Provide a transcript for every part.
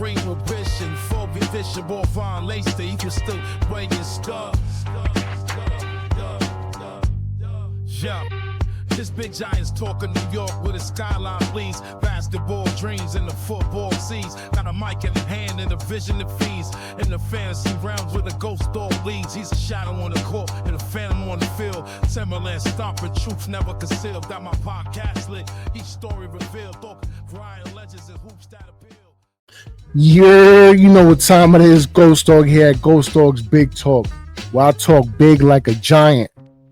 green with vision. For vision, more fine lace, you can still bring your stuff. Yeah. This big giant's talking New York with a skyline bleeds. Basketball dreams in the football seas. Got a mic in the hand and a vision that feeds. In the fantasy realms where the ghost dog leads. He's a shadow on the court and a phantom on the field. Timberland stomping, truth never concealed. Got my podcast lit, each story revealed. Talk Ryan legends and hoops that appeal. Yeah, you know what time it is. GhostDog here at GhostDog's Big Talk, where I talk big like a giant.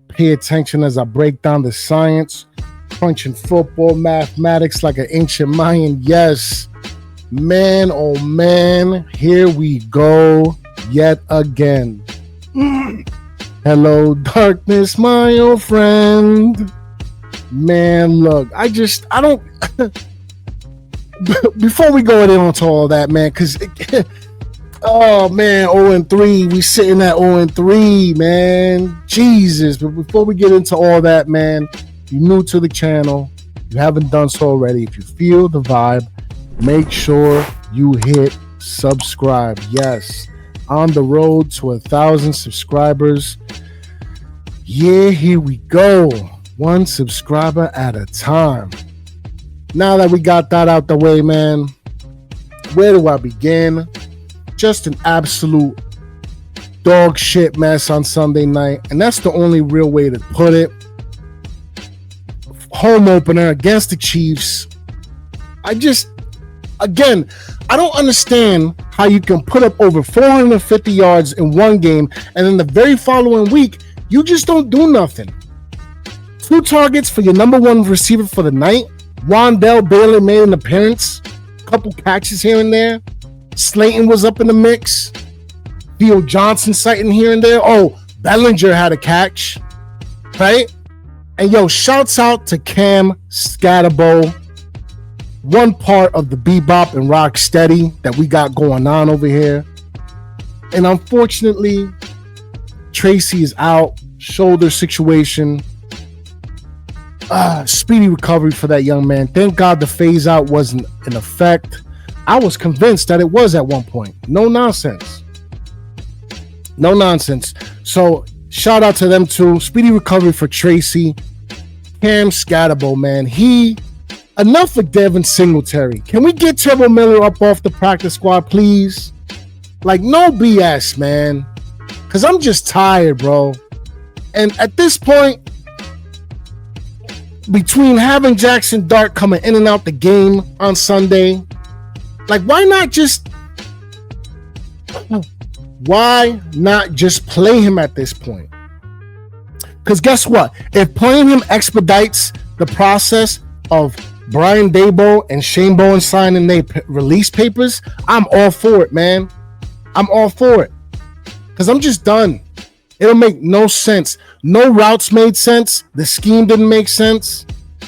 Pay attention as I break down the science, crunching football mathematics like an ancient Mayan. Yes, man, oh man, here we go yet again. Hello, darkness, my old friend. Man, look, I don't. Before we go into all that, man, because. Oh man, 0-3. We sitting at 0-3, man. Jesus. But before we get into all that, man, if you're new to the channel, you haven't done so already. If you feel the vibe, make sure you hit subscribe. Yes, on the road to 1,000 subscribers. Yeah, here we go. One subscriber at a time. Now that we got that out the way, man, where do I begin? Just an absolute dog shit mess on Sunday night, and that's the only real way to put it. Home opener against the Chiefs. I don't understand how you can put up over 450 yards in one game, and then the very following week, you just don't do nothing. 2 targets for your number one receiver for the night. Wandell barely made an appearance. Couple catches here and there. Slayton was up in the mix. Theo Johnson sighting here and there. Oh, Bellinger had a catch. Right? And yo, shouts out to Cam Scatterbo. One part of the bebop and rock steady that we got going on over here. And unfortunately, Tracy is out. Shoulder situation. Speedy recovery for that young man. Thank God the phase out wasn't in effect. I was convinced that it was at one point. No nonsense. So shout out to them too. Speedy recovery for Tracy. Cam Scatterbo, man. Enough with Devin Singletary. Can we get Turbo Miller up off the practice squad, please? Like, no BS, man. Because I'm just tired, bro. And at this point, between having Jackson Dart coming in and out the game on Sunday, like, why not just play him at this point? Because guess what? If playing him expedites the process of Brian Daboll and Shane Bowen signing their release papers, I'm all for it, man. I'm all for it. Because I'm just done. It'll make no sense. No routes made sense. The scheme didn't make sense.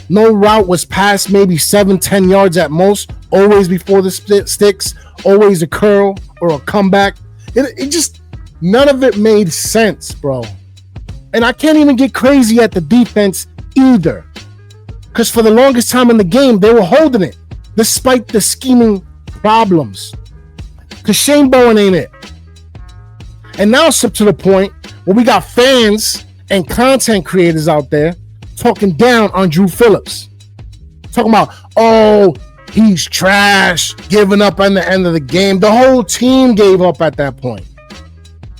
No route was past maybe 7-10 yards at most. Always before the sticks. Always a curl or a comeback. It just, none of it made sense, bro. And I can't even get crazy at the defense either. Because for the longest time in the game, they were holding it. Despite the scheming problems. Because Shane Bowen ain't it. And now it's up to the point where we got fans and content creators out there talking down on Drew Phillips. Talking about, oh, he's trash, giving up on the end of the game. The whole team gave up at that point.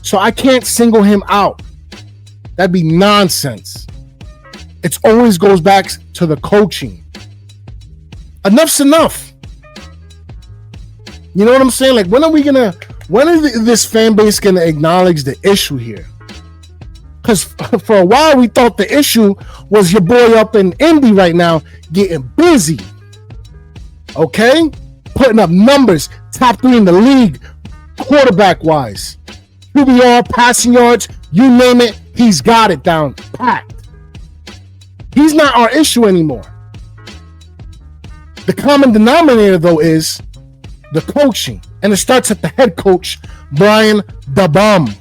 So I can't single him out. That'd be nonsense. It always goes back to the coaching. Enough's enough. You know what I'm saying? Like, when is this fan base gonna acknowledge the issue here? Because for a while we thought the issue was your boy up in Indy right now getting busy. Okay? Putting up numbers, top 3 in the league, quarterback wise. QBR, passing yards, you name it, he's got it down packed. He's not our issue anymore. The common denominator, though, is the coaching. And it starts at the head coach, Brian the Bum.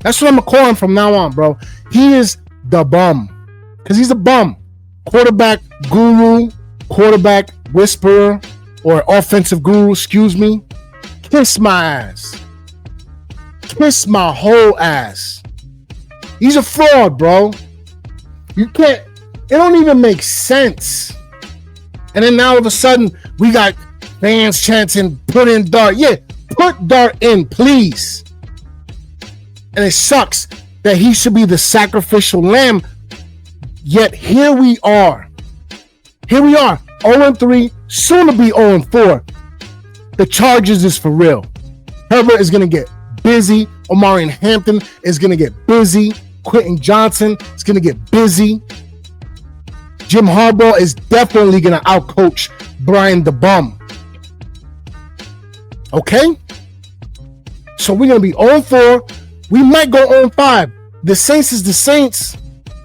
That's what I'm going to call him from now on, bro. He is the bum. Because he's a bum. Quarterback guru, quarterback whisperer, or offensive guru, excuse me. kiss my ass. Kiss my whole ass. He's a fraud, bro. You can't, it don't even make sense. And then now all of a sudden, we got fans chanting, put in Dart. Yeah, put Dart in, please. And it sucks that he should be the sacrificial lamb. Yet here we are. Here we are, 0-3, soon to be 0-4. The Chargers is for real. Herbert is going to get busy. Omarion Hampton is going to get busy. Quentin Johnson is going to get busy. Jim Harbaugh is definitely going to outcoach Brian the Bum. Okay? So we're going to be 0-4. We might go 0-5. The Saints is the Saints.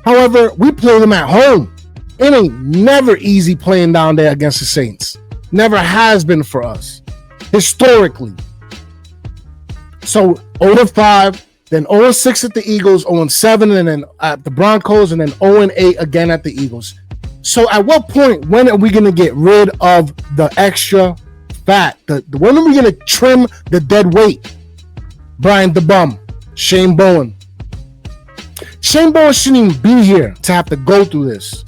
However, we play them at home. It ain't never easy playing down there against the Saints. Never has been for us. Historically. So 0-5, then 0-6 at the Eagles, 0-7, and then at the Broncos, and then 0-8 again at the Eagles. So at what point, when are we going to get rid of the extra fat? When are we going to trim the dead weight? Brian the Bum, Shane Bowen. Shane Bowen shouldn't even be here to have to go through this.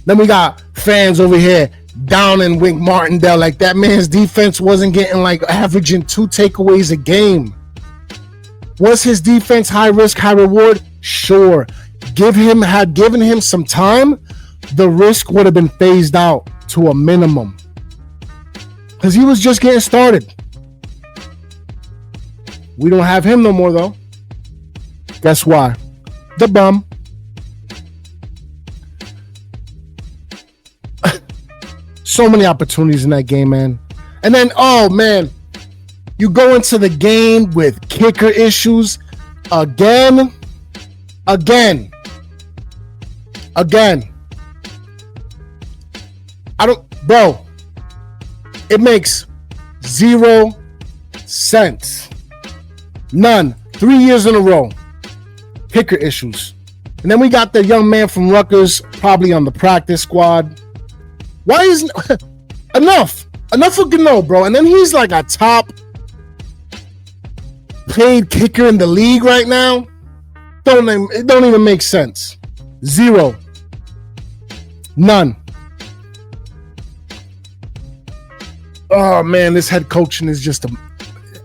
Then we got fans over here down in Wink Martindale like that man's defense wasn't getting like averaging 2 takeaways a game. Was his defense high risk, high reward? Sure. Had given him some time, the risk would have been phased out to a minimum. Because he was just getting started. We don't have him no more though. Guess why? The Bum. So many opportunities in that game, man. And then, oh man, you go into the game with kicker issues again. Bro, it makes 0 sense. None. 3 years in a row. Kicker issues. And then we got the young man from Rutgers probably on the practice squad. Why isn't enough for Gano, bro? And then he's like a top paid kicker in the league right now. It don't even make sense. 0. None. Oh man, this head coaching is just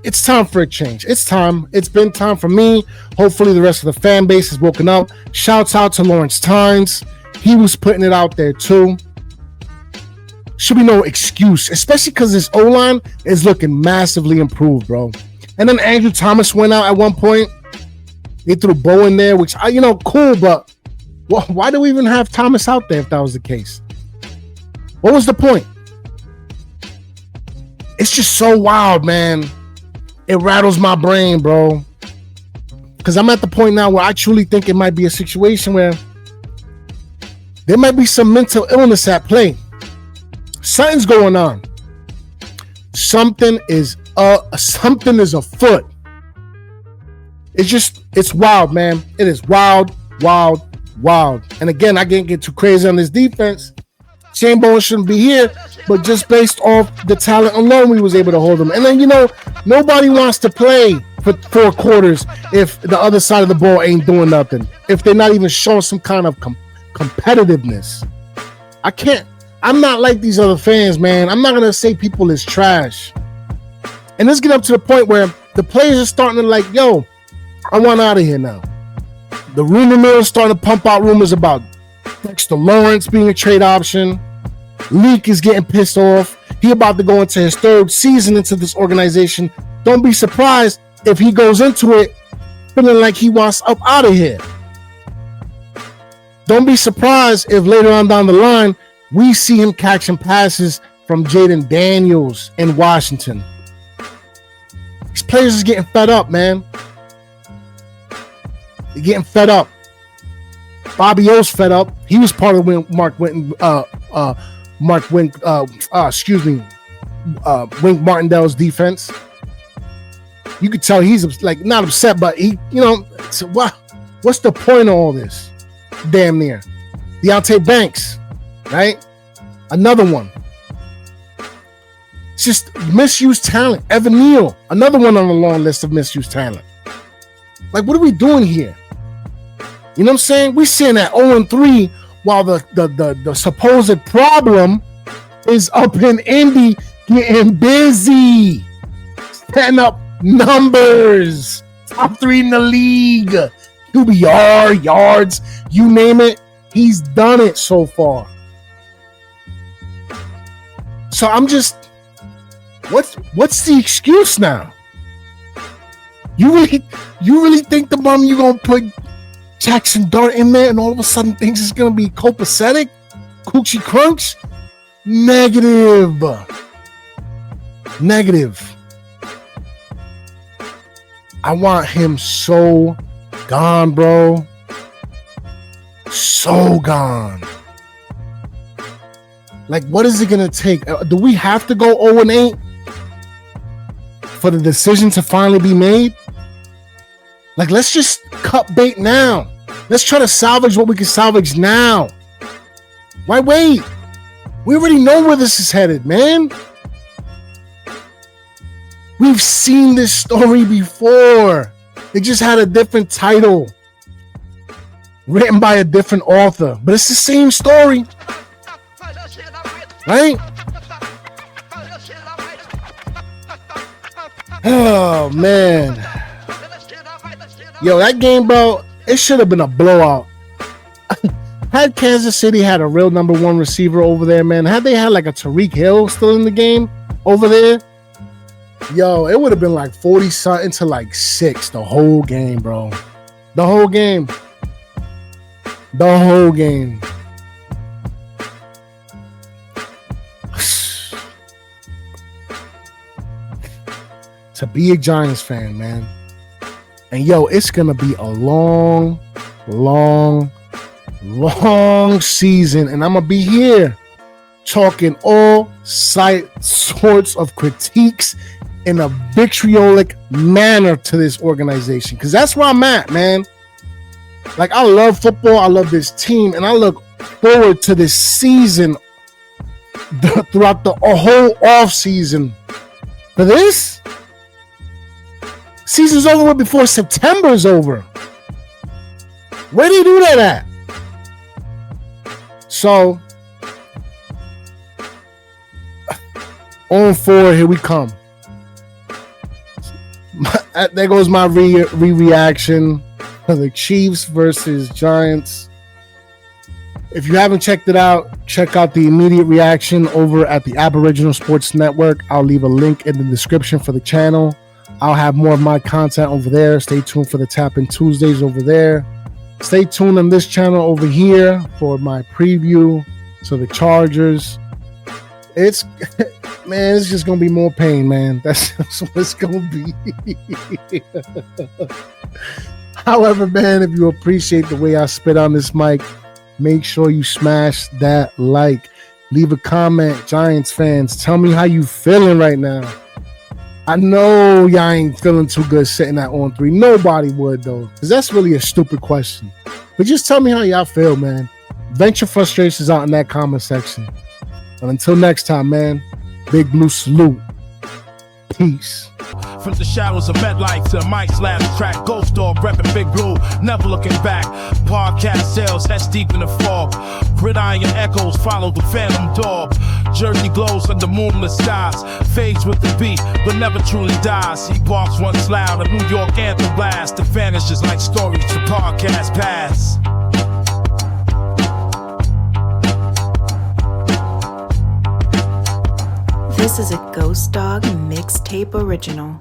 it's time for a change. It's time. It's been time for me. Hopefully the rest of the fan base has woken up. Shouts out to Lawrence Tynes. He was putting it out there too. Should be no excuse, especially because this O-line is looking massively improved, bro. And then Andrew Thomas went out at one point. They threw Bo in there, which, cool, but why do we even have Thomas out there if that was the case? What was the point? It's just so wild, man. It rattles my brain, bro. Because I'm at the point now where I truly think it might be a situation where there might be some mental illness at play. Something's going on. Something is afoot. It's wild, man. It is wild. And again, I can't get too crazy on this defense. Shane Bowen shouldn't be here, but just based off the talent alone, we was able to hold him. And then, nobody wants to play for 4 quarters if the other side of the ball ain't doing nothing. If they're not even showing some kind of competitiveness. I'm not like these other fans, man. I'm not going to say people is trash. And let's get up to the point where the players are starting to like, yo, I want out of here now. The rumor mill is starting to pump out rumors about Dexter Lawrence being a trade option. Leak is getting pissed off. He about to go into his 3rd season into this organization. Don't be surprised if he goes into it feeling like he wants up out of here. Don't be surprised if later on down the line, we see him catching passes from Jaden Daniels in Washington. These players is getting fed up, man. They're getting fed up. Bobby O's fed up. He was part of Wink Martindale's defense. You could tell he's like not upset, but he, so what's the point of all this? Damn near. Deontay Banks, right? Another one. It's just misused talent. Evan Neal, another one on the long list of misused talent. Like, what are we doing here? You know what I'm saying? We're sitting at 0-3 while the supposed problem is up in Indy getting busy, setting up numbers, top 3 in the league, QBR, yards, you name it. He's done it so far. So I'm just, what's the excuse now? You really think the bum you gonna put Jackson Dart in there and all of a sudden things is gonna be copacetic? Coochie crunch? Negative. I want him so gone, bro. So gone. Like, what is it gonna take? Do we have to go 0-8 for the decision to finally be made? Like, let's just cut bait now. Let's try to salvage what we can salvage now. Why wait? We already know where this is headed, man. We've seen this story before. It just had a different title, written by a different author, but it's the same story, right? Oh, man. Yo, that game, bro, it should have been a blowout. Had Kansas City had a real number 1 receiver over there, man, had they had like a Tyreek Hill still in the game over there, yo, it would have been like 40-something to like 6 the whole game, bro. The whole game. To be a Giants fan, man. And yo, it's gonna be a long season, and I'm gonna be here talking all sorts of critiques in a vitriolic manner to this organization, because that's where I'm at, man. Like, I love football, I love this team, and I look forward to this season throughout the whole off season. For this, season's over with before September's over. Where do you do that at? So, 0-4, here we come. There goes my reaction to the Chiefs versus Giants. If you haven't checked it out, check out the immediate reaction over at the Aboriginal Sports Network. I'll leave a link in the description for the channel. I'll have more of my content over there. Stay tuned for the Tap In Tuesdays over there. Stay tuned on this channel over here for my preview to the Chargers. It's just gonna be more pain, man. That's what it's gonna be. However, man, if you appreciate the way I spit on this mic, make sure you smash that like. Leave a comment, Giants fans. Tell me how you feeling right now. I know y'all ain't feeling too good sitting at 0-3. Nobody would, though, because that's really a stupid question. But just tell me how y'all feel, man. Vent your frustrations out in that comment section. And until next time, man, Big Blue salute. Peace. From the shadows of MetLife to Mike's last track, GhostDog repping Big Blue, never looking back. Podcast sales, heads deep in the fog. Gridiron echoes follow the phantom dog. Jersey glows under moonless skies. Fades with the beat, but never truly dies. He barks once loud, a New York anthem blast. That vanishes like stories to podcast pass. This is a GhostDog mixtape original.